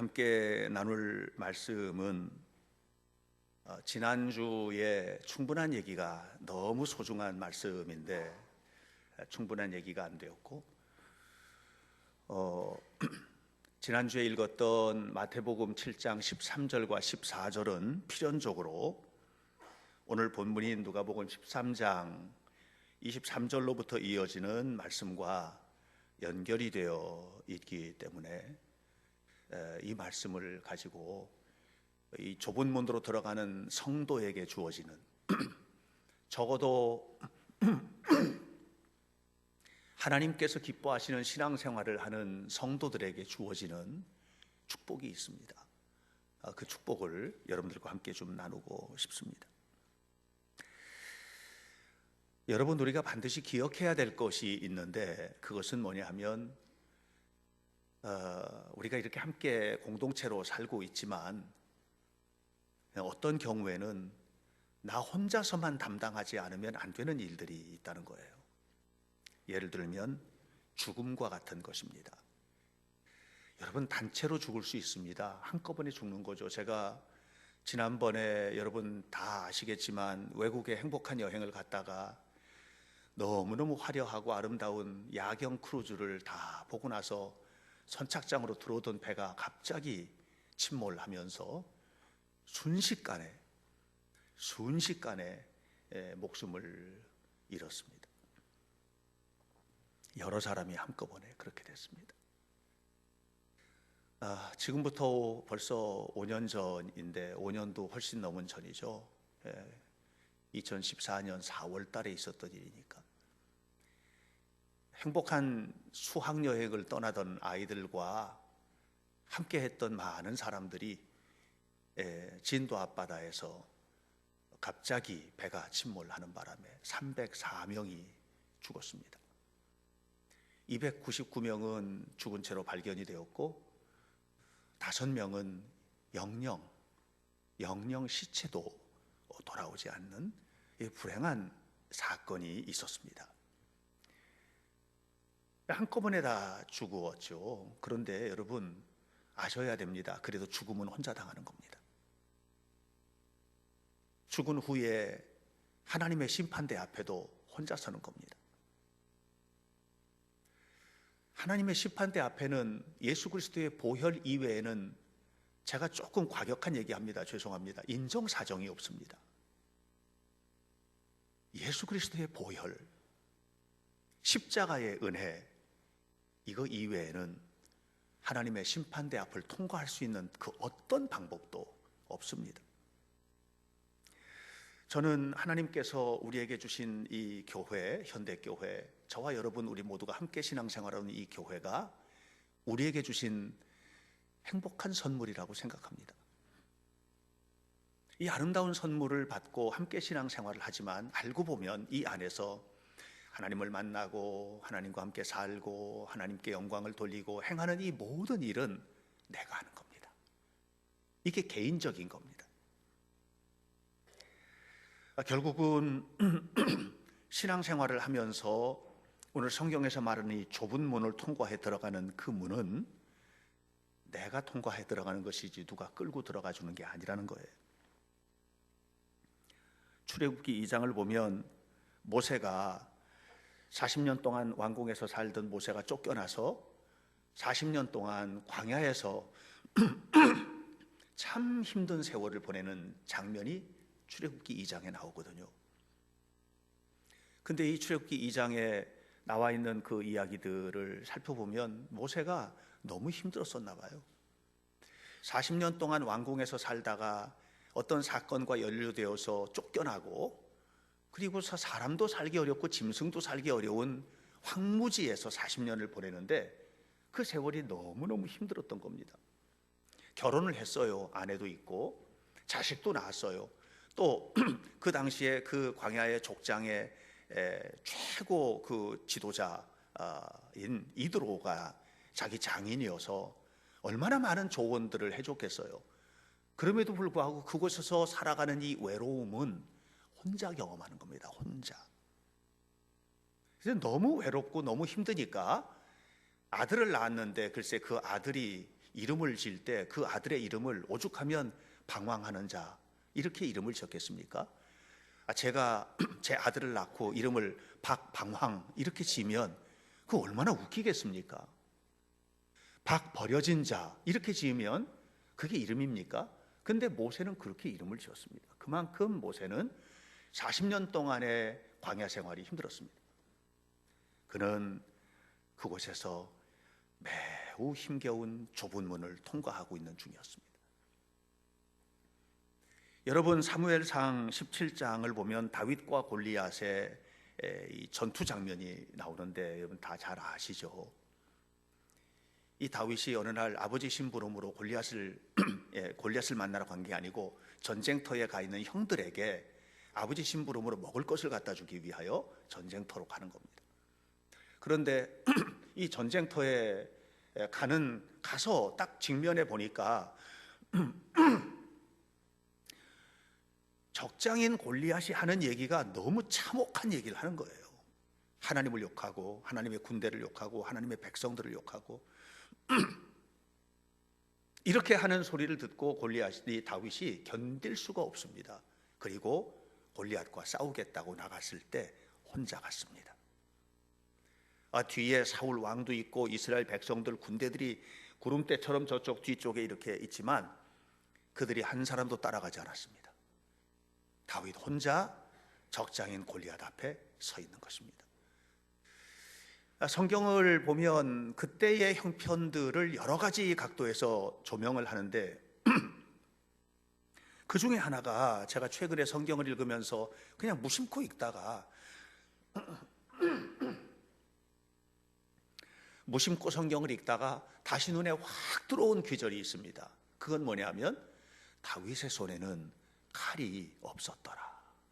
함께 나눌 말씀은 지난주에 충분한 얘기가 너무 소중한 말씀인데 충분한 얘기가 안 되었고 지난주에 읽었던 마태복음 7장 13절과 14절은 필연적으로 오늘 본문인 누가복음 13장 23절로부터 이어지는 말씀과 연결이 되어 있기 때문에 이 말씀을 가지고 이 좁은 문으로 들어가는 성도에게 주어지는 적어도 하나님께서 기뻐하시는 신앙생활을 하는 성도들에게 주어지는 축복이 있습니다. 그 축복을 여러분들과 함께 좀 나누고 싶습니다. 여러분, 우리가 반드시 기억해야 될 것이 있는데 그것은 뭐냐 하면 우리가 이렇게 함께 공동체로 살고 있지만 어떤 경우에는 나 혼자서만 담당하지 않으면 안 되는 일들이 있다는 거예요. 예를 들면 죽음과 같은 것입니다. 여러분, 단체로 죽을 수 있습니다. 한꺼번에 죽는 거죠. 제가 지난번에 여러분 다 아시겠지만 외국에 행복한 여행을 갔다가 너무너무 화려하고 아름다운 야경 크루즈를 다 보고 나서 선착장으로 들어오던 배가 갑자기 침몰하면서 순식간에 목숨을 잃었습니다. 여러 사람이 한꺼번에 그렇게 됐습니다. 지금부터 벌써 5년 전인데 5년도 훨씬 넘은 전이죠. 2014년 4월 달에 있었던 일이니까. 행복한 수학여행을 떠나던 아이들과 함께 했던 많은 사람들이 진도 앞바다에서 갑자기 배가 침몰하는 바람에 304명이 죽었습니다. 299명은 죽은 채로 발견이 되었고 5명은 영영 시체도 돌아오지 않는 불행한 사건이 있었습니다. 한꺼번에 다 죽었죠. 그런데 여러분 아셔야 됩니다. 그래도 죽음은 혼자 당하는 겁니다. 죽은 후에 하나님의 심판대 앞에도 혼자 서는 겁니다. 하나님의 심판대 앞에는 예수 그리스도의 보혈 이외에는 제가 조금 과격한 얘기합니다. 죄송합니다. 인정사정이 없습니다. 예수 그리스도의 보혈, 십자가의 은혜, 이거 이외에는 하나님의 심판대 앞을 통과할 수 있는 그 어떤 방법도 없습니다. 저는 하나님께서 우리에게 주신 이 교회, 현대교회, 저와 여러분 우리 모두가 함께 신앙생활하는 이 교회가 우리에게 주신 행복한 선물이라고 생각합니다. 이 아름다운 선물을 받고 함께 신앙생활을 하지만 알고 보면 이 안에서 하나님을 만나고 하나님과 함께 살고 하나님께 영광을 돌리고 행하는 이 모든 일은 내가 하는 겁니다. 이게 개인적인 겁니다. 결국은 신앙생활을 하면서 오늘 성경에서 말하는 이 좁은 문을 통과해 들어가는 그 문은 내가 통과해 들어가는 것이지 누가 끌고 들어가 주는 게 아니라는 거예요. 출애굽기 2장을 보면 모세가 40년 동안 왕궁에서 살던 모세가 쫓겨나서 40년 동안 광야에서 참 힘든 세월을 보내는 장면이 출애굽기 2장에 나오거든요. 근데 이 출애굽기 2장에 나와 있는 그 이야기들을 살펴보면 모세가 너무 힘들었었나 봐요. 40년 동안 왕궁에서 살다가 어떤 사건과 연루되어서 쫓겨나고 그리고서 사람도 살기 어렵고 짐승도 살기 어려운 황무지에서 40년을 보내는데 그 세월이 너무너무 힘들었던 겁니다. 결혼을 했어요. 아내도 있고 자식도 낳았어요. 또 그 당시에 그 광야의 족장의 최고 그 지도자인 이드로가 자기 장인이어서 얼마나 많은 조언들을 해줬겠어요. 그럼에도 불구하고 그곳에서 살아가는 이 외로움은 혼자 경험하는 겁니다. 혼자. 그래서 너무 외롭고 너무 힘드니까 아들을 낳았는데 글쎄 그 아들이 이름을 지을 때 그 아들의 이름을 오죽하면 방황하는 자 이렇게 이름을 지었겠습니까? 제가 제 아들을 낳고 이름을 박방황 이렇게 지으면 그 얼마나 웃기겠습니까? 박버려진 자 이렇게 지으면 그게 이름입니까? 근데 모세는 그렇게 이름을 지었습니다. 그만큼 모세는 40년 동안의 광야 생활이 힘들었습니다. 그는 그곳에서 매우 힘겨운 좁은 문을 통과하고 있는 중이었습니다. 여러분, 사무엘상 17장을 보면 다윗과 골리앗의 이 전투 장면이 나오는데 여러분 다 잘 아시죠? 이 다윗이 어느 날 아버지 심부름으로 골리앗을 만나러 간 게 아니고 전쟁터에 가 있는 형들에게 아버지 심부름으로 먹을 것을 갖다 주기 위하여 전쟁터로 가는 겁니다. 그런데 이 전쟁터에 가서 딱 직면에 보니까 적장인 골리앗이 하는 얘기가 너무 참혹한 얘기를 하는 거예요. 하나님을 욕하고 하나님의 군대를 욕하고 하나님의 백성들을 욕하고 이렇게 하는 소리를 듣고 다윗이 견딜 수가 없습니다. 그리고 골리앗과 싸우겠다고 나갔을 때 혼자 갔습니다. 뒤에 사울 왕도 있고 이스라엘 백성들 군대들이 구름대처럼 저쪽 뒤쪽에 이렇게 있지만 그들이 한 사람도 따라가지 않았습니다. 다윗 혼자 적장인 골리앗 앞에 서 있는 것입니다. 성경을 보면 그때의 형편들을 여러 가지 각도에서 조명을 하는데 그 중에 하나가 제가 최근에 성경을 읽으면서 그냥 무심코 읽다가 무심코 성경을 읽다가 다시 눈에 확 들어온 귀절이 있습니다. 그건 뭐냐면 다윗의 손에는 칼이 없었더라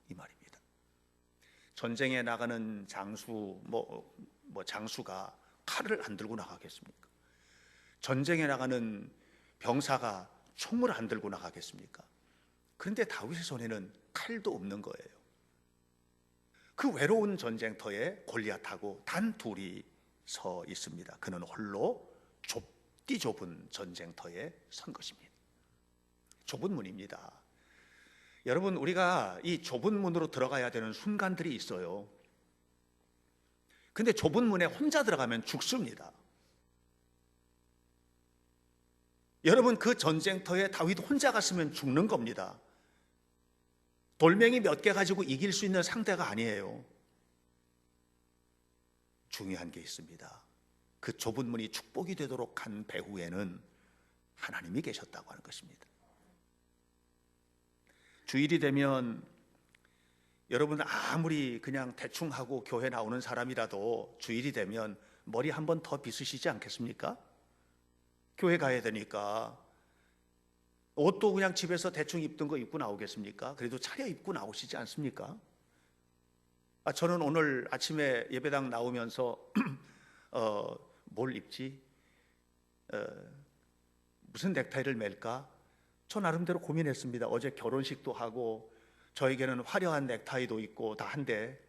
이 말입니다. 전쟁에 나가는 장수가 칼을 안 들고 나가겠습니까? 전쟁에 나가는 병사가 총을 안 들고 나가겠습니까? 그런데 다윗의 손에는 칼도 없는 거예요. 그 외로운 전쟁터에 골리앗하고 단 둘이 서 있습니다. 그는 홀로 좁디 좁은 전쟁터에 선 것입니다. 좁은 문입니다. 여러분, 우리가 이 좁은 문으로 들어가야 되는 순간들이 있어요. 근데 좁은 문에 혼자 들어가면 죽습니다. 여러분, 그 전쟁터에 다윗 혼자 갔으면 죽는 겁니다. 돌멩이 몇 개 가지고 이길 수 있는 상대가 아니에요. 중요한 게 있습니다. 그 좁은 문이 축복이 되도록 한 배후에는 하나님이 계셨다고 하는 것입니다. 주일이 되면 여러분 아무리 그냥 대충 하고 교회 나오는 사람이라도 주일이 되면 머리 한 번 더 빗으시지 않겠습니까? 교회 가야 되니까. 옷도 그냥 집에서 대충 입던 거 입고 나오겠습니까? 그래도 차려 입고 나오시지 않습니까? 저는 오늘 아침에 예배당 나오면서 뭘 입지? 무슨 넥타이를 맬까? 저 나름대로 고민했습니다. 어제 결혼식도 하고 저에게는 화려한 넥타이도 있고 다 한데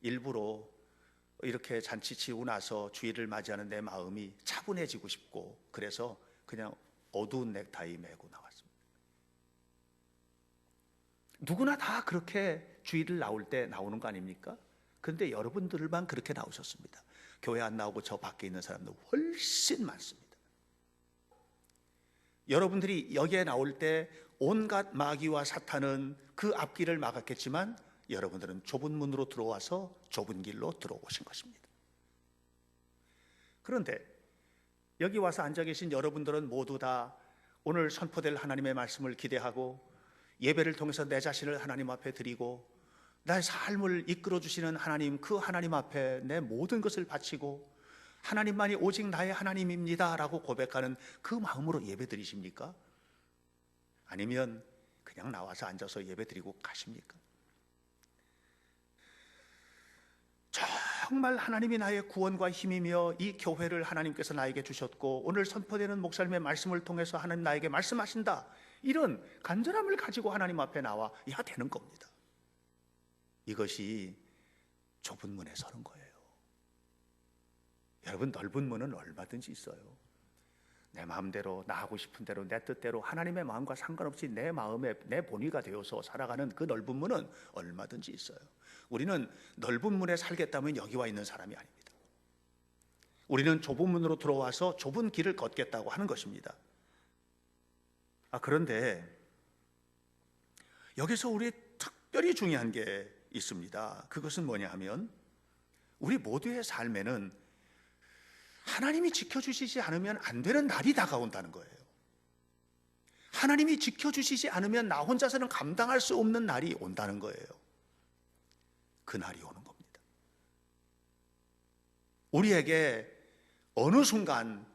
일부러 이렇게 잔치 치우고 나서 주일을 맞이하는 내 마음이 차분해지고 싶고 그래서 그냥 어두운 넥타이 메고 나왔습니다. 누구나 다 그렇게 주일을 나올 때 나오는 거 아닙니까? 그런데 여러분들만 그렇게 나오셨습니다. 교회 안 나오고 저 밖에 있는 사람들 훨씬 많습니다. 여러분들이 여기에 나올 때 온갖 마귀와 사탄은 그 앞길을 막았겠지만 여러분들은 좁은 문으로 들어와서 좁은 길로 들어오신 것입니다. 그런데 여기 와서 앉아 계신 여러분들은 모두 다 오늘 선포될 하나님의 말씀을 기대하고 예배를 통해서 내 자신을 하나님 앞에 드리고 나의 삶을 이끌어 주시는 하나님, 그 하나님 앞에 내 모든 것을 바치고 하나님만이 오직 나의 하나님입니다 라고 고백하는 그 마음으로 예배 드리십니까? 아니면 그냥 나와서 앉아서 예배 드리고 가십니까? 정말 하나님이 나의 구원과 힘이며 이 교회를 하나님께서 나에게 주셨고 오늘 선포되는 목사님의 말씀을 통해서 하나님 나에게 말씀하신다, 이런 간절함을 가지고 하나님 앞에 나와야 되는 겁니다. 이것이 좁은 문에 서는 거예요. 여러분, 넓은 문은 얼마든지 있어요. 내 마음대로, 나 하고 싶은 대로, 내 뜻대로 하나님의 마음과 상관없이 내 마음에 내 본의가 되어서 살아가는 그 넓은 문은 얼마든지 있어요. 우리는 넓은 문에 살겠다면 여기 와 있는 사람이 아닙니다. 우리는 좁은 문으로 들어와서 좁은 길을 걷겠다고 하는 것입니다. 그런데 여기서 우리 특별히 중요한 게 있습니다. 그것은 뭐냐 하면 우리 모두의 삶에는 하나님이 지켜주시지 않으면 안 되는 날이 다가온다는 거예요. 하나님이 지켜주시지 않으면 나 혼자서는 감당할 수 없는 날이 온다는 거예요. 그 날이 오는 겁니다. 우리에게 어느 순간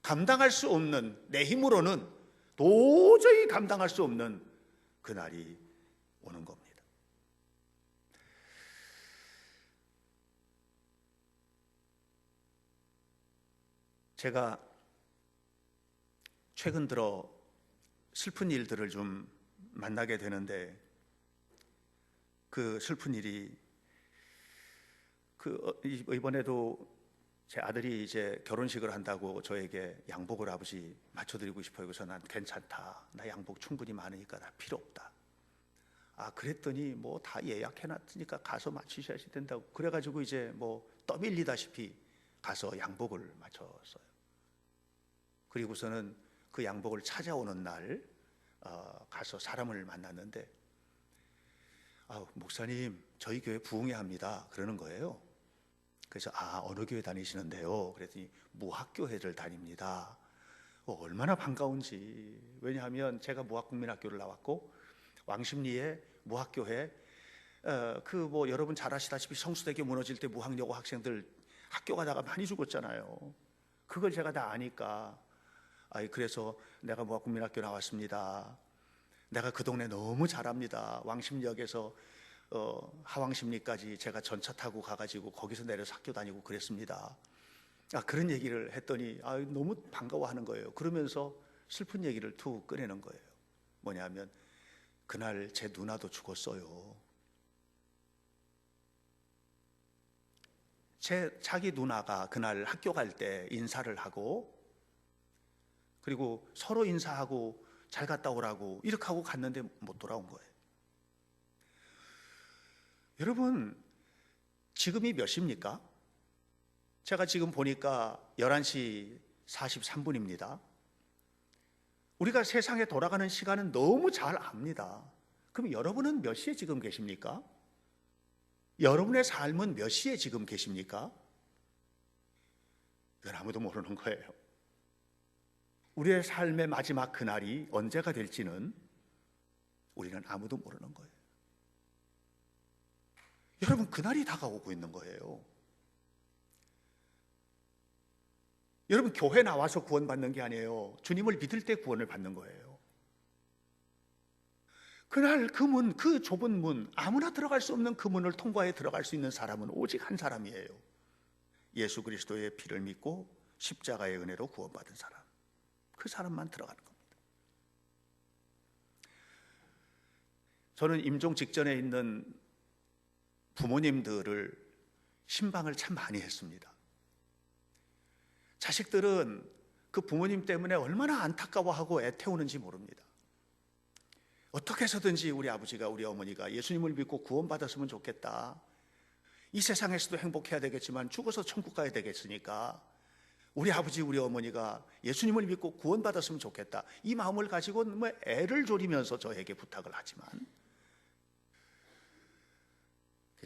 감당할 수 없는, 내 힘으로는 도저히 감당할 수 없는 그 날이 오는 겁니다. 제가 최근 들어 슬픈 일들을 좀 만나게 되는데, 그 슬픈 일이 이번에도 제 아들이 이제 결혼식을 한다고 저에게 양복을 아버지 맞춰드리고 싶어요. 그래서 난 괜찮다, 나 양복 충분히 많으니까 나 필요 없다. 그랬더니 뭐 다 예약해놨으니까 가서 맞추셔야 된다고. 그래가지고 이제 뭐 떠밀리다시피 가서 양복을 맞췄어요. 그리고서는 그 양복을 찾아오는 날 가서 사람을 만났는데, 목사님 저희 교회 부흥회 합니다 그러는 거예요. 그래서 어느 교회 다니시는데요? 그랬더니 무학교회를 다닙니다. 얼마나 반가운지. 왜냐하면 제가 무학국민학교를 나왔고 왕십리에 무학교회, 뭐 여러분 잘 아시다시피 성수대교 무너질 때 무학여고 학생들 학교 가다가 많이 죽었잖아요. 그걸 제가 다 아니까 그래서 내가 무학국민학교 나왔습니다. 내가 그 동네 너무 잘합니다. 왕십리역에서 하왕십리까지 제가 전차 타고 가가지고 거기서 내려서 학교 다니고 그랬습니다. 그런 얘기를 했더니 너무 반가워하는 거예요. 그러면서 슬픈 얘기를 툭 꺼내는 거예요. 뭐냐면 그날 제 누나도 죽었어요. 자기 누나가 그날 학교 갈 때 인사를 하고, 그리고 서로 인사하고 잘 갔다 오라고 이렇게 하고 갔는데 못 돌아온 거예요. 여러분, 지금이 몇 시입니까? 제가 지금 보니까 11시 43분입니다. 우리가 세상에 돌아가는 시간은 너무 잘 압니다. 그럼 여러분은 몇 시에 지금 계십니까? 여러분의 삶은 몇 시에 지금 계십니까? 이건 아무도 모르는 거예요. 우리의 삶의 마지막 그날이 언제가 될지는 우리는 아무도 모르는 거예요. 여러분, 그날이 다가오고 있는 거예요. 여러분, 교회 나와서 구원받는 게 아니에요. 주님을 믿을 때 구원을 받는 거예요. 그날 그 문, 그 좁은 문, 아무나 들어갈 수 없는 그 문을 통과해 들어갈 수 있는 사람은 오직 한 사람이에요. 예수 그리스도의 피를 믿고 십자가의 은혜로 구원받은 사람. 그 사람만 들어가는 겁니다. 저는 임종 직전에 있는 부모님들을 신방을 참 많이 했습니다. 자식들은 그 부모님 때문에 얼마나 안타까워하고 애태우는지 모릅니다. 어떻게 해서든지 우리 아버지가, 우리 어머니가 예수님을 믿고 구원받았으면 좋겠다. 이 세상에서도 행복해야 되겠지만 죽어서 천국 가야 되겠으니까 우리 아버지, 우리 어머니가 예수님을 믿고 구원받았으면 좋겠다. 이 마음을 가지고 뭐 애를 졸이면서 저에게 부탁을 하지만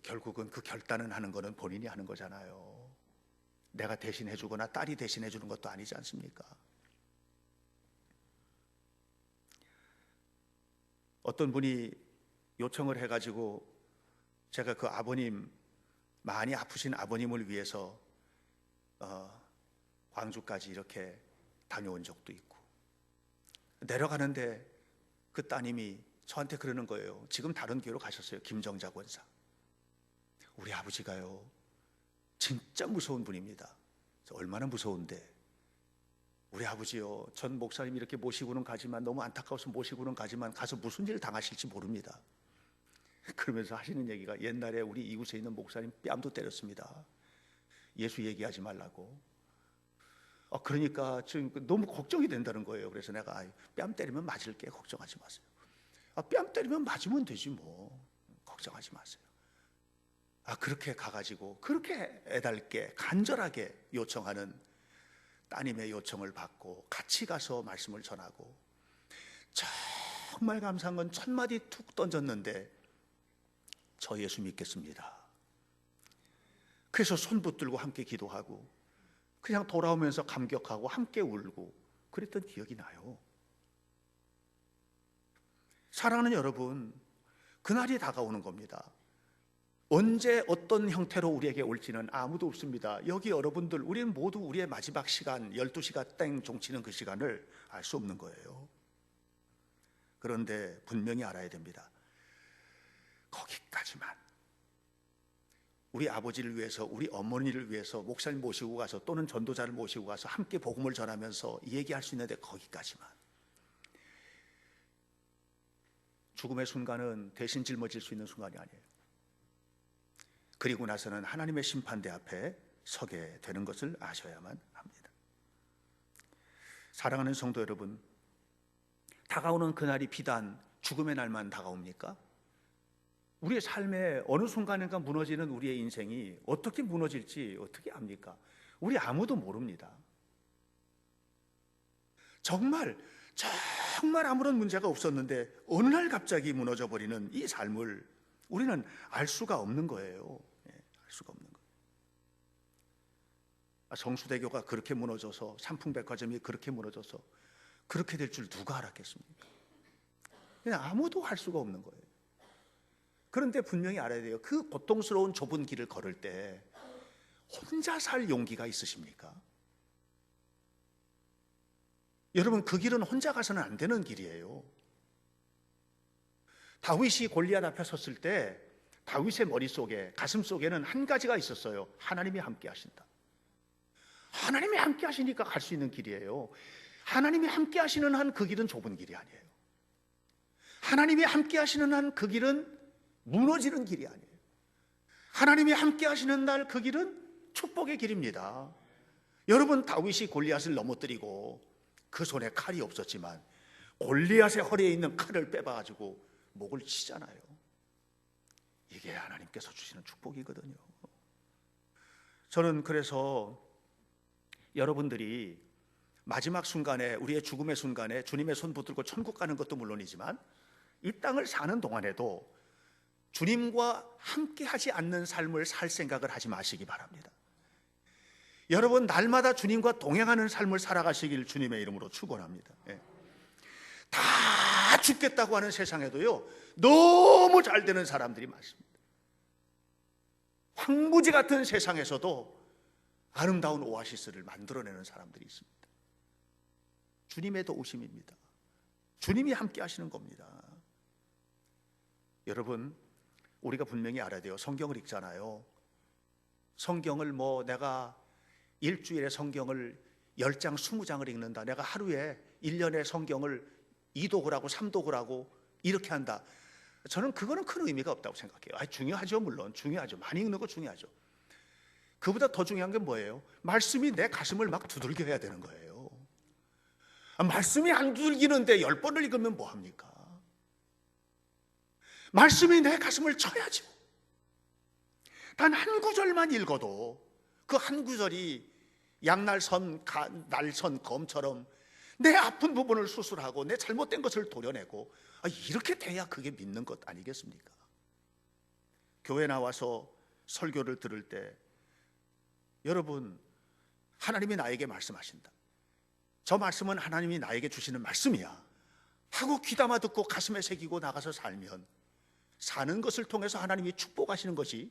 결국은 그 결단은 하는 거는 본인이 하는 거잖아요. 내가 대신해 주거나 딸이 대신해 주는 것도 아니지 않습니까? 어떤 분이 요청을 해가지고 제가 그 아버님, 많이 아프신 아버님을 위해서 광주까지 이렇게 다녀온 적도 있고, 내려가는데 그 따님이 저한테 그러는 거예요. 지금 다른 교회로 가셨어요. 김정자 권사. 우리 아버지가요, 진짜 무서운 분입니다. 얼마나 무서운데, 우리 아버지요, 전 목사님 이렇게 모시고는 가지만, 너무 안타까워서 모시고는 가지만 가서 무슨 일 당하실지 모릅니다. 그러면서 하시는 얘기가, 옛날에 우리 이웃에 있는 목사님 뺨도 때렸습니다. 예수 얘기하지 말라고. 그러니까 지금 너무 걱정이 된다는 거예요. 그래서 내가 뺨 때리면 맞을게, 걱정하지 마세요. 뺨 때리면 맞으면 되지 뭐, 걱정하지 마세요. 그렇게 가가지고 그렇게 애달게 간절하게 요청하는 따님의 요청을 받고 같이 가서 말씀을 전하고, 정말 감사한 건 첫 마디 툭 던졌는데 저 예수 믿겠습니다. 그래서 손 붙들고 함께 기도하고 그냥 돌아오면서 감격하고 함께 울고 그랬던 기억이 나요. 사랑하는 여러분, 그날이 다가오는 겁니다. 언제 어떤 형태로 우리에게 올지는 아무도 없습니다. 여기 여러분들, 우리는 모두 우리의 마지막 시간 12시가 땡 종치는 그 시간을 알 수 없는 거예요. 그런데 분명히 알아야 됩니다. 거기까지만 우리 아버지를 위해서, 우리 어머니를 위해서 목사님 모시고 가서 또는 전도자를 모시고 가서 함께 복음을 전하면서 얘기할 수 있는데 거기까지만. 죽음의 순간은 대신 짊어질 수 있는 순간이 아니에요. 그리고 나서는 하나님의 심판대 앞에 서게 되는 것을 아셔야만 합니다. 사랑하는 성도 여러분, 다가오는 그날이 비단 죽음의 날만 다가옵니까? 우리의 삶의 어느 순간인가 무너지는 우리의 인생이 어떻게 무너질지 어떻게 압니까? 우리 아무도 모릅니다. 정말 아무런 문제가 없었는데 어느 날 갑자기 무너져 버리는 이 삶을 우리는 알 수가 없는 거예요. 알 수가 없는 거예요. 성수대교가 그렇게 무너져서, 삼풍백화점이 그렇게 무너져서 그렇게 될 줄 누가 알았겠습니까? 그냥 아무도 할 수가 없는 거예요. 그런데 분명히 알아야 돼요. 그 고통스러운 좁은 길을 걸을 때 혼자 살 용기가 있으십니까? 여러분, 그 길은 혼자 가서는 안 되는 길이에요. 다윗이 골리앗 앞에 섰을 때 다윗의 머릿속에, 가슴속에는 한 가지가 있었어요. 하나님이 함께 하신다. 하나님이 함께 하시니까 갈 수 있는 길이에요. 하나님이 함께 하시는 한 그 길은 좁은 길이 아니에요. 하나님이 함께 하시는 한 그 길은 무너지는 길이 아니에요. 하나님이 함께 하시는 날 그 길은 축복의 길입니다. 여러분, 다윗이 골리앗을 넘어뜨리고 그 손에 칼이 없었지만 골리앗의 허리에 있는 칼을 빼봐가지고 목을 치잖아요. 이게 하나님께서 주시는 축복이거든요. 저는 그래서 여러분들이 마지막 순간에, 우리의 죽음의 순간에 주님의 손 붙들고 천국 가는 것도 물론이지만 이 땅을 사는 동안에도 주님과 함께 하지 않는 삶을 살 생각을 하지 마시기 바랍니다. 여러분, 날마다 주님과 동행하는 삶을 살아가시길 주님의 이름으로 축원합니다. 다 죽겠다고 하는 세상에도요, 너무 잘 되는 사람들이 많습니다. 황무지 같은 세상에서도 아름다운 오아시스를 만들어내는 사람들이 있습니다. 주님의 도우심입니다. 주님이 함께 하시는 겁니다. 여러분, 우리가 분명히 알아야 돼요. 성경을 읽잖아요. 성경을 내가 일주일에 성경을 10장, 20장을 읽는다. 내가 하루에 1년에 성경을 2독을 하고 3독을 하고 이렇게 한다. 저는 그거는 큰 의미가 없다고 생각해요. 중요하죠. 물론 중요하죠. 많이 읽는 거 중요하죠. 그보다 더 중요한 게 뭐예요? 말씀이 내 가슴을 막 두들겨야 되는 거예요. 말씀이 안 두들기는데 10번을 읽으면 뭐합니까? 말씀이 내 가슴을 쳐야죠. 단 한 구절만 읽어도 그 한 구절이 양날선, 날선 검처럼 내 아픈 부분을 수술하고 내 잘못된 것을 도려내고, 이렇게 돼야 그게 믿는 것 아니겠습니까? 교회 나와서 설교를 들을 때 여러분, 하나님이 나에게 말씀하신다. 저 말씀은 하나님이 나에게 주시는 말씀이야 하고 귀담아 듣고 가슴에 새기고 나가서 살면, 사는 것을 통해서 하나님이 축복하시는 것이,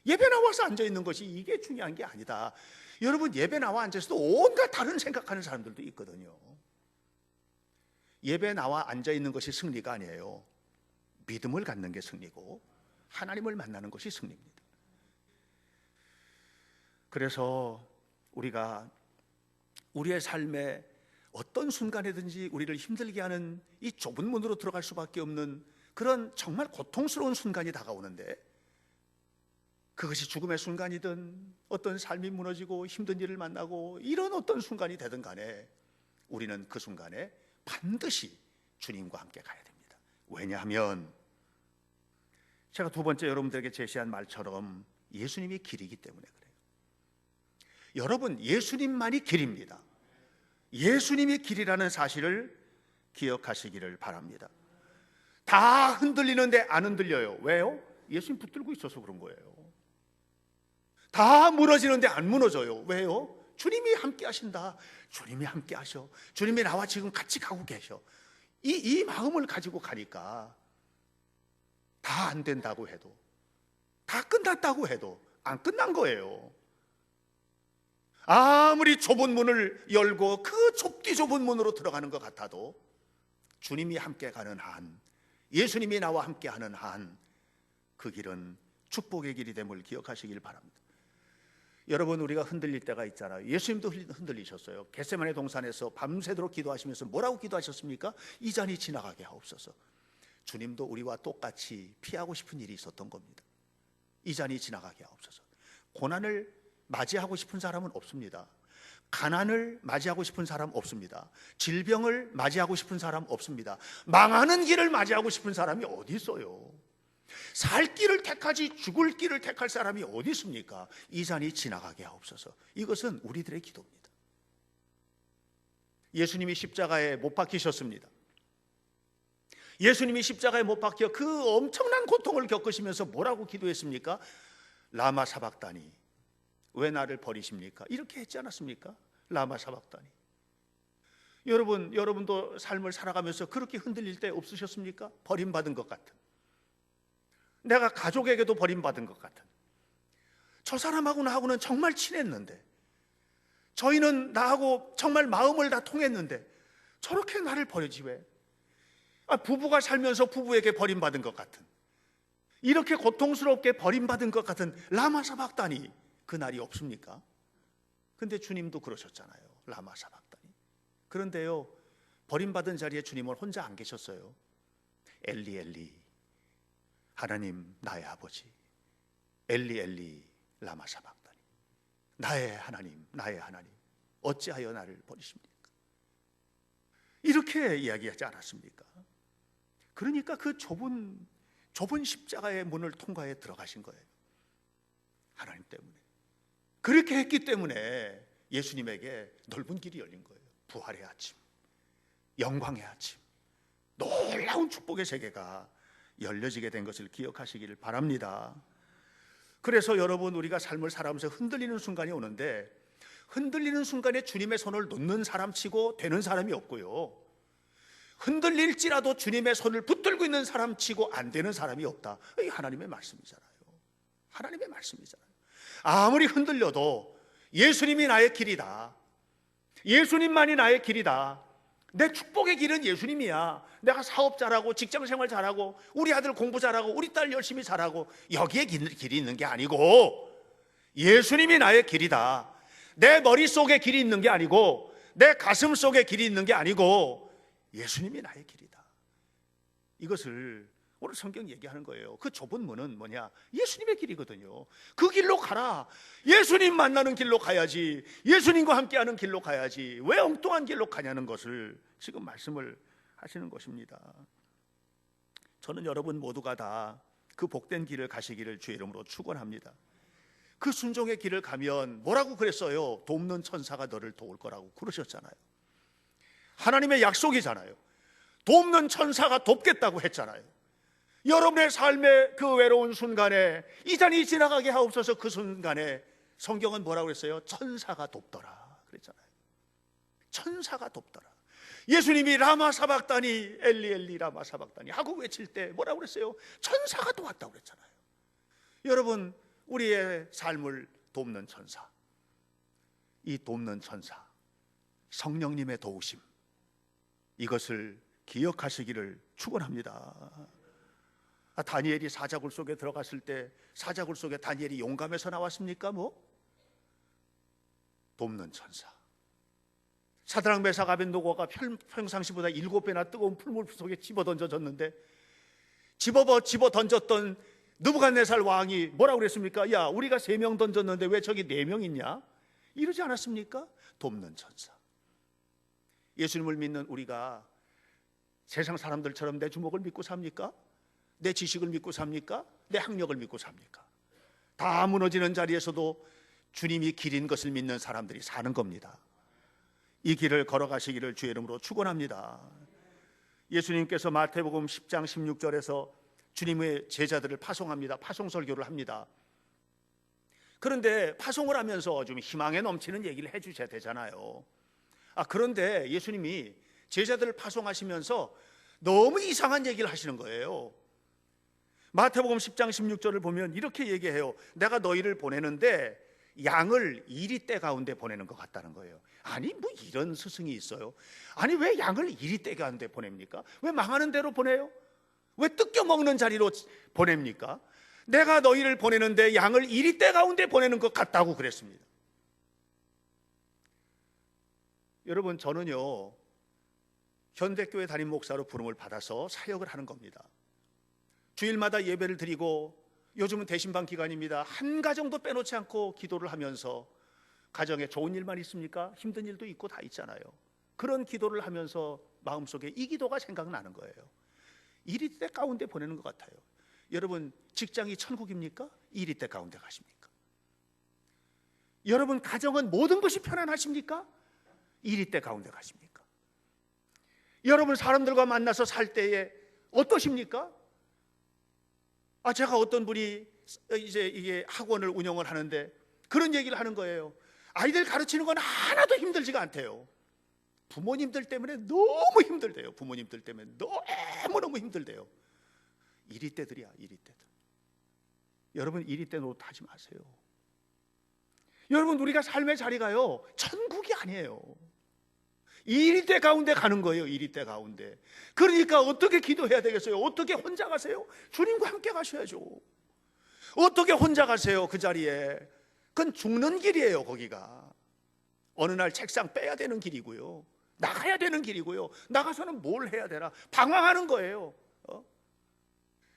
예배 나와서 앉아있는 것이 이게 중요한 게 아니다. 여러분, 예배 나와 앉아서도 온갖 다른 생각하는 사람들도 있거든요. 예배 나와 앉아있는 것이 승리가 아니에요. 믿음을 갖는 게 승리고 하나님을 만나는 것이 승리입니다. 그래서 우리가 우리의 삶에 어떤 순간에든지 우리를 힘들게 하는 이 좁은 문으로 들어갈 수밖에 없는 그런 정말 고통스러운 순간이 다가오는데, 그것이 죽음의 순간이든 어떤 삶이 무너지고 힘든 일을 만나고 이런 어떤 순간이 되든 간에 우리는 그 순간에 반드시 주님과 함께 가야 됩니다. 왜냐하면 제가 두 번째 여러분들에게 제시한 말처럼 예수님이 길이기 때문에 그래요. 여러분, 예수님만이 길입니다. 예수님이 길이라는 사실을 기억하시기를 바랍니다. 다 흔들리는데 안 흔들려요. 왜요? 예수님 붙들고 있어서 그런 거예요. 다 무너지는데 안 무너져요. 왜요? 주님이 함께 하신다. 주님이 함께 하셔. 주님이 나와 지금 같이 가고 계셔. 이 마음을 가지고 가니까 다 안 된다고 해도, 다 끝났다고 해도 안 끝난 거예요. 아무리 좁은 문을 열고 그 좁디 좁은 문으로 들어가는 것 같아도 주님이 함께 가는 한, 예수님이 나와 함께 하는 한, 그 길은 축복의 길이 됨을 기억하시길 바랍니다. 여러분, 우리가 흔들릴 때가 있잖아요. 예수님도 흔들리셨어요. 겟세마네 동산에서 밤새도록 기도하시면서 뭐라고 기도하셨습니까? 이 잔이 지나가게 하옵소서. 주님도 우리와 똑같이 피하고 싶은 일이 있었던 겁니다. 이 잔이 지나가게 하옵소서. 고난을 맞이하고 싶은 사람은 없습니다. 가난을 맞이하고 싶은 사람 없습니다. 질병을 맞이하고 싶은 사람 없습니다. 망하는 길을 맞이하고 싶은 사람이 어디 있어요? 살 길을 택하지 죽을 길을 택할 사람이 어디 있습니까? 이 잔이 지나가게 하옵소서. 이것은 우리들의 기도입니다. 예수님이 십자가에 못 박히셨습니다. 예수님이 십자가에 못 박혀 그 엄청난 고통을 겪으시면서 뭐라고 기도했습니까? 라마 사박다니, 왜 나를 버리십니까? 이렇게 했지 않았습니까? 라마 사박다니. 여러분도 삶을 살아가면서 그렇게 흔들릴 때 없으셨습니까? 버림받은 것 같은, 내가 가족에게도 버림받은 것 같은, 저 사람하고 나하고는 정말 친했는데, 저희는 나하고 정말 마음을 다 통했는데 저렇게 나를 버리지 왜? 부부가 살면서 부부에게 버림받은 것 같은, 이렇게 고통스럽게 버림받은 것 같은 라마 사박다니, 그 날이 없습니까? 근데 주님도 그러셨잖아요. 라마 사박다니. 그런데요, 버림받은 자리에 주님은 혼자 안 계셨어요. 엘리 엘리, 하나님 나의 아버지, 엘리 엘리 라마 사박다니, 나의 하나님 나의 하나님 어찌하여 나를 버리십니까? 이렇게 이야기하지 않았습니까? 그러니까 그 좁은 십자가의 문을 통과해 들어가신 거예요. 하나님 때문에. 그렇게 했기 때문에 예수님에게 넓은 길이 열린 거예요. 부활의 아침, 영광의 아침, 놀라운 축복의 세계가 열려지게 된 것을 기억하시기를 바랍니다. 그래서 여러분, 우리가 삶을 살아가면서 흔들리는 순간이 오는데, 흔들리는 순간에 주님의 손을 놓는 사람 치고 되는 사람이 없고요, 흔들릴지라도 주님의 손을 붙들고 있는 사람 치고 안 되는 사람이 없다. 이 하나님의 말씀이잖아요. 하나님의 말씀이잖아요. 아무리 흔들려도 예수님이 나의 길이다, 예수님만이 나의 길이다, 내 축복의 길은 예수님이야, 내가 사업 잘하고 직장생활 잘하고 우리 아들 공부 잘하고 우리 딸 열심히 잘하고 여기에 길이 있는 게 아니고 예수님이 나의 길이다, 내 머릿속에 길이 있는 게 아니고 내 가슴 속에 길이 있는 게 아니고 예수님이 나의 길이다. 이것을 오늘 성경 얘기하는 거예요. 그 좁은 문은 뭐냐? 예수님의 길이거든요. 그 길로 가라. 예수님 만나는 길로 가야지, 예수님과 함께하는 길로 가야지, 왜 엉뚱한 길로 가냐는 것을 지금 말씀을 하시는 것입니다. 저는 여러분 모두가 다 그 복된 길을 가시기를 주의 이름으로 축원합니다. 그 순종의 길을 가면 뭐라고 그랬어요? 돕는 천사가 너를 도울 거라고 그러셨잖아요. 하나님의 약속이잖아요. 돕는 천사가 돕겠다고 했잖아요. 여러분의 삶의 그 외로운 순간에 이 잔이 지나가게 하옵소서. 그 순간에 성경은 뭐라고 그랬어요? 천사가 돕더라 그랬잖아요. 천사가 돕더라. 예수님이 라마 사박다니, 엘리 엘리 라마 사박다니 하고 외칠 때 뭐라고 그랬어요? 천사가 도왔다고 그랬잖아요. 여러분, 우리의 삶을 돕는 천사, 이 돕는 천사, 성령님의 도우심, 이것을 기억하시기를 축원합니다. 다니엘이 사자굴 속에 들어갔을 때 사자굴 속에 다니엘이 용감해서 나왔습니까? 돕는 천사. 사드락 메삭 아벤노고가 평상시보다 7배나 뜨거운 풀물 속에 집어 던져졌는데 집어 던졌던 느부갓네살 왕이 뭐라고 그랬습니까? 야, 우리가 3명 던졌는데 왜 저기 4명 있냐? 이러지 않았습니까? 돕는 천사. 예수님을 믿는 우리가 세상 사람들처럼 내 주먹을 믿고 삽니까? 내 지식을 믿고 삽니까? 내 학력을 믿고 삽니까? 다 무너지는 자리에서도 주님이 길인 것을 믿는 사람들이 사는 겁니다. 이 길을 걸어가시기를 주의 이름으로 축원합니다. 예수님께서 마태복음 10장 16절에서 주님의 제자들을 파송합니다. 파송설교를 합니다. 그런데 파송을 하면서 좀 희망에 넘치는 얘기를 해주셔야 되잖아요. 그런데 예수님이 제자들을 파송하시면서 너무 이상한 얘기를 하시는 거예요. 마태복음 10장 16절을 보면 이렇게 얘기해요. 내가 너희를 보내는데 양을 이리떼 가운데 보내는 것 같다는 거예요. 아니, 뭐 이런 스승이 있어요? 아니, 왜 양을 이리떼 가운데 보냅니까? 왜 망하는 대로 보내요? 왜 뜯겨 먹는 자리로 보냅니까? 내가 너희를 보내는데 양을 이리떼 가운데 보내는 것 같다고 그랬습니다. 여러분, 저는요 현대교회 담임 목사로 부름을 받아서 사역을 하는 겁니다. 주일마다 예배를 드리고, 요즘은 대신방 기간입니다. 한 가정도 빼놓지 않고 기도를 하면서, 가정에 좋은 일만 있습니까? 힘든 일도 있고 다 있잖아요. 그런 기도를 하면서 마음속에 이 기도가 생각나는 거예요. 이리떼 가운데 보내는 것 같아요. 여러분, 직장이 천국입니까? 이리떼 가운데 가십니까? 여러분, 가정은 모든 것이 편안하십니까? 이리떼 가운데 가십니까? 여러분, 사람들과 만나서 살 때에 어떠십니까? 제가 어떤 분이 이제 이게 학원을 운영을 하는데 그런 얘기를 하는 거예요. 아이들 가르치는 건 하나도 힘들지가 않대요. 부모님들 때문에 너무 힘들대요. 부모님들 때문에 너무너무 힘들대요. 이리떼들이야, 이리떼들. 여러분, 이리떼 노릇하지 마세요. 여러분, 우리가 삶의 자리가요 천국이 아니에요. 이리떼 가운데 가는 거예요. 이리떼 가운데. 그러니까 어떻게 기도해야 되겠어요? 어떻게 혼자 가세요? 주님과 함께 가셔야죠. 어떻게 혼자 가세요? 그 자리에. 그건 죽는 길이에요. 거기가 어느 날 책상 빼야 되는 길이고요, 나가야 되는 길이고요. 나가서는 뭘 해야 되나 방황하는 거예요.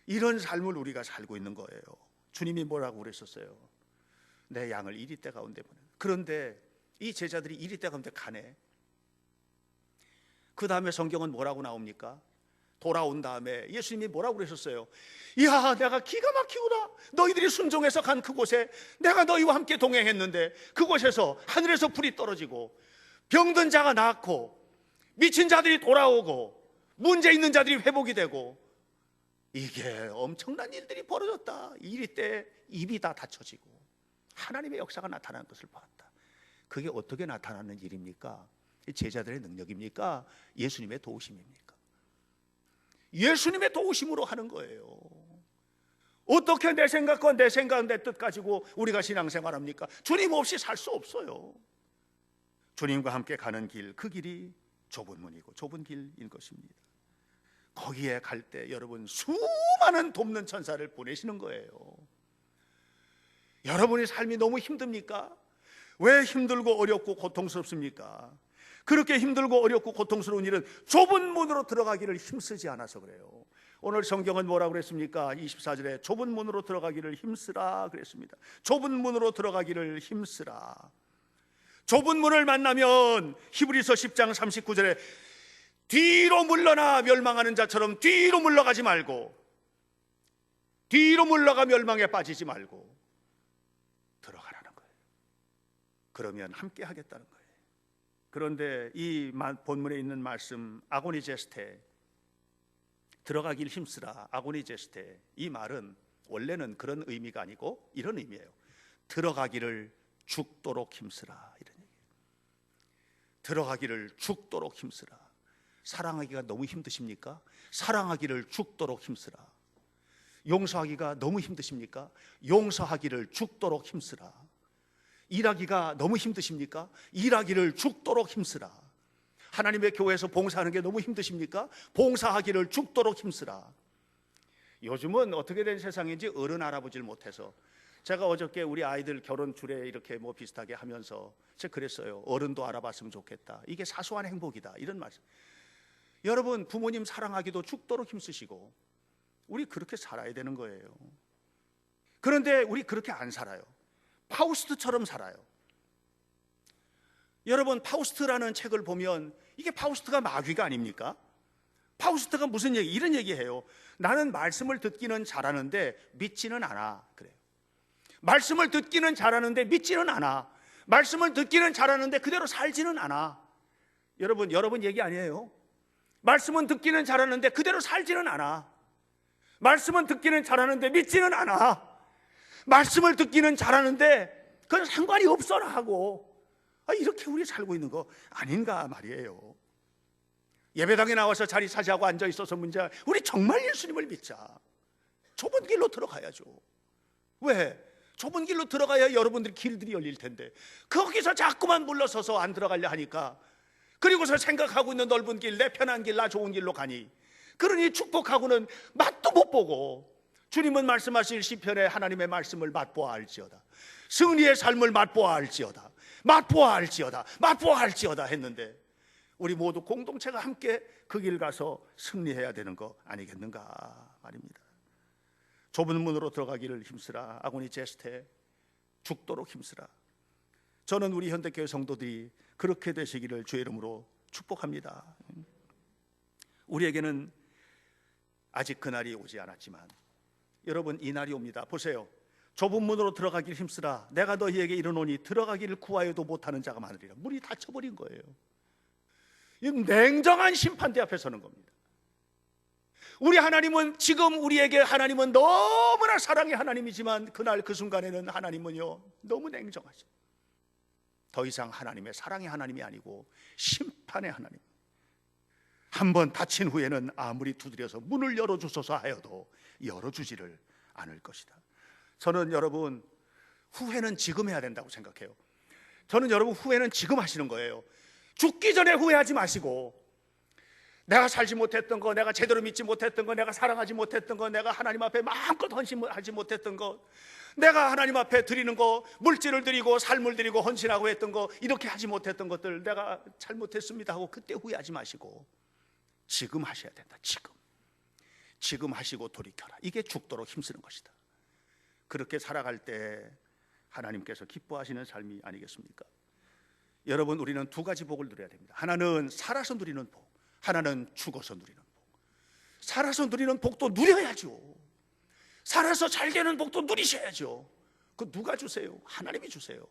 이런 삶을 우리가 살고 있는 거예요. 주님이 뭐라고 그랬었어요? 내 양을 이리떼 가운데 보내. 그런데 이 제자들이 이리떼 가운데 가네. 그 다음에 성경은 뭐라고 나옵니까? 돌아온 다음에 예수님이 뭐라고 그러셨어요? 이야, 내가 기가 막히구나. 너희들이 순종해서 간 그곳에 내가 너희와 함께 동행했는데, 그곳에서 하늘에서 불이 떨어지고 병든 자가 낫고 미친 자들이 돌아오고 문제 있는 자들이 회복이 되고, 이게 엄청난 일들이 벌어졌다. 이리떼 입이 다 닫혀지고 하나님의 역사가 나타나는 것을 봤다. 그게 어떻게 나타나는 일입니까? 제자들의 능력입니까? 예수님의 도우심입니까? 예수님의 도우심으로 하는 거예요. 어떻게 내 생각과 내 생각, 내 뜻 가지고 우리가 신앙생활합니까? 주님 없이 살 수 없어요. 주님과 함께 가는 길, 그 길이 좁은 문이고 좁은 길인 것입니다. 거기에 갈 때 여러분, 수많은 돕는 천사를 보내시는 거예요. 여러분의 삶이 너무 힘듭니까? 왜 힘들고 어렵고 고통스럽습니까? 그렇게 힘들고 어렵고 고통스러운 일은 좁은 문으로 들어가기를 힘쓰지 않아서 그래요. 오늘 성경은 뭐라고 그랬습니까? 24절에 좁은 문으로 들어가기를 힘쓰라 그랬습니다. 좁은 문으로 들어가기를 힘쓰라. 좁은 문을 만나면 히브리서 10장 39절에 뒤로 물러나 멸망하는 자처럼 뒤로 물러가지 말고, 뒤로 물러가 멸망에 빠지지 말고 들어가라는 거예요. 그러면 함께 하겠다는 거예요. 그런데 이 본문에 있는 말씀 아고니제스테, 들어가길 힘쓰라, 아고니제스테, 이 말은 원래는 그런 의미가 아니고 이런 의미예요. 들어가기를 죽도록 힘쓰라, 이런 얘기예요. 들어가기를 죽도록 힘쓰라. 사랑하기가 너무 힘드십니까? 사랑하기를 죽도록 힘쓰라. 용서하기가 너무 힘드십니까? 용서하기를 죽도록 힘쓰라. 일하기가 너무 힘드십니까? 일하기를 죽도록 힘쓰라. 하나님의 교회에서 봉사하는 게 너무 힘드십니까? 봉사하기를 죽도록 힘쓰라. 요즘은 어떻게 된 세상인지 어른 알아보질 못해서, 제가 어저께 우리 아이들 결혼 주례 이렇게 뭐 비슷하게 하면서 제가 그랬어요. 어른도 알아봤으면 좋겠다. 이게 사소한 행복이다, 이런 말씀. 여러분, 부모님 사랑하기도 죽도록 힘쓰시고 우리 그렇게 살아야 되는 거예요. 그런데 우리 그렇게 안 살아요. 파우스트처럼 살아요. 여러분, 파우스트라는 책을 보면 이게 파우스트가 마귀가 아닙니까? 파우스트가 무슨 얘기? 이런 얘기해요. 나는 말씀을 듣기는 잘하는데 믿지는 않아. 그래요. 말씀을 듣기는 잘하는데 믿지는 않아. 말씀을 듣기는 잘하는데 그대로 살지는 않아. 여러분 얘기 아니에요. 말씀은 듣기는 잘하는데 그대로 살지는 않아. 말씀은 듣기는 잘하는데 믿지는 않아. 말씀을 듣기는 잘하는데 그건 상관이 없어라 하고, 이렇게 우리 살고 있는 거 아닌가 말이에요. 예배당에 나와서 자리 차지하고 앉아 있어서 문제, 우리 정말 예수님을 믿자. 좁은 길로 들어가야죠. 왜? 좁은 길로 들어가야 여러분들 길들이 열릴 텐데 거기서 자꾸만 물러서서 안 들어가려 하니까, 그리고서 생각하고 있는 넓은 길, 내 편한 길, 나 좋은 길로 가니, 그러니 축복하고는 맛도 못 보고, 주님은 말씀하실 시편에 하나님의 말씀을 맛보아 알지어다, 승리의 삶을 맛보아 알지어다, 맛보아 알지어다, 맛보아 알지어다 했는데, 우리 모두 공동체가 함께 그 길 가서 승리해야 되는 거 아니겠는가 말입니다. 좁은 문으로 들어가기를 힘쓰라. 아고니 제스테, 죽도록 힘쓰라. 저는 우리 현대교회 성도들이 그렇게 되시기를 주의 이름으로 축복합니다. 우리에게는 아직 그날이 오지 않았지만 여러분, 이 날이 옵니다. 보세요. 좁은 문으로 들어가기를 힘쓰라. 내가 너희에게 이르노니 들어가기를 구하여도 못하는 자가 많으리라. 문이 닫혀버린 거예요. 이 냉정한 심판대 앞에 서는 겁니다. 우리 하나님은, 지금 우리에게 하나님은 너무나 사랑의 하나님이지만 그날 그 순간에는 하나님은요, 너무 냉정하죠. 더 이상 하나님의 사랑의 하나님이 아니고 심판의 하나님. 한번 닫힌 후에는 아무리 두드려서 문을 열어주소서 하여도 열어주지를 않을 것이다. 저는 여러분, 후회는 지금 해야 된다고 생각해요. 저는 여러분, 후회는 지금 하시는 거예요. 죽기 전에 후회하지 마시고, 내가 살지 못했던 거, 내가 제대로 믿지 못했던 거, 내가 사랑하지 못했던 거, 내가 하나님 앞에 마음껏 헌신하지 못했던 거, 내가 하나님 앞에 드리는 거, 물질을 드리고 삶을 드리고 헌신하고 했던 거, 이렇게 하지 못했던 것들 내가 잘못했습니다 하고 그때 후회하지 마시고 지금 하셔야 된다. 지금 하시고 돌이켜라. 이게 죽도록 힘쓰는 것이다. 그렇게 살아갈 때 하나님께서 기뻐하시는 삶이 아니겠습니까? 여러분, 우리는 두 가지 복을 누려야 됩니다. 하나는 살아서 누리는 복, 하나는 죽어서 누리는 복. 살아서 누리는 복도 누려야죠. 살아서 잘 되는 복도 누리셔야죠. 그 누가 주세요? 하나님이 주세요.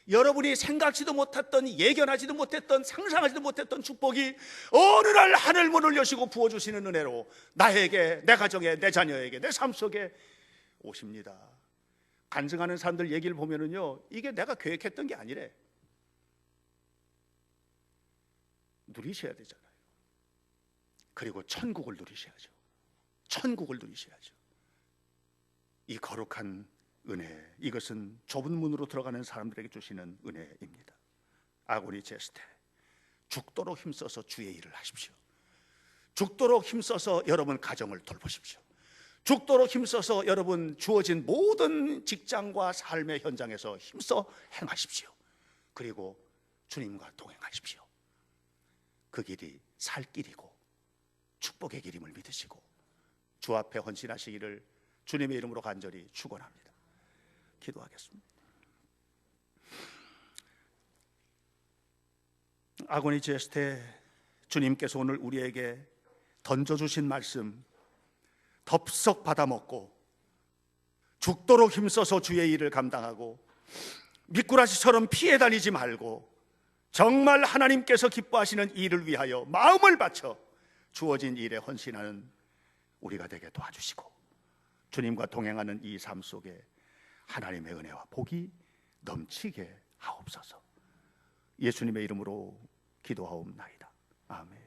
여러분이 생각지도 못했던, 예견하지도 못했던, 상상하지도 못했던 축복이 어느 날 하늘 문을 여시고 부어주시는 은혜로 나에게, 내 가정에, 내 자녀에게, 내 삶 속에 오십니다. 간증하는 사람들 얘기를 보면은요, 이게 내가 계획했던 게 아니래. 누리셔야 되잖아요. 그리고 천국을 누리셔야죠. 천국을 누리셔야죠. 이 거룩한 은혜, 이것은 좁은 문으로 들어가는 사람들에게 주시는 은혜입니다. 아고니 제스테, 죽도록 힘써서 주의 일을 하십시오. 죽도록 힘써서 여러분 가정을 돌보십시오. 죽도록 힘써서 여러분 주어진 모든 직장과 삶의 현장에서 힘써 행하십시오. 그리고 주님과 동행하십시오. 그 길이 살 길이고 축복의 길임을 믿으시고 주 앞에 헌신하시기를 주님의 이름으로 간절히 축원합니다. 기도하겠습니다. 아고니 제스테, 주님께서 오늘 우리에게 던져주신 말씀 덥석 받아먹고 죽도록 힘써서 주의 일을 감당하고 미꾸라지처럼 피해 다니지 말고 정말 하나님께서 기뻐하시는 일을 위하여 마음을 바쳐 주어진 일에 헌신하는 우리가 되게 도와주시고 주님과 동행하는 이 삶 속에 하나님의 은혜와 복이 넘치게 하옵소서. 예수님의 이름으로 기도하옵나이다. 아멘.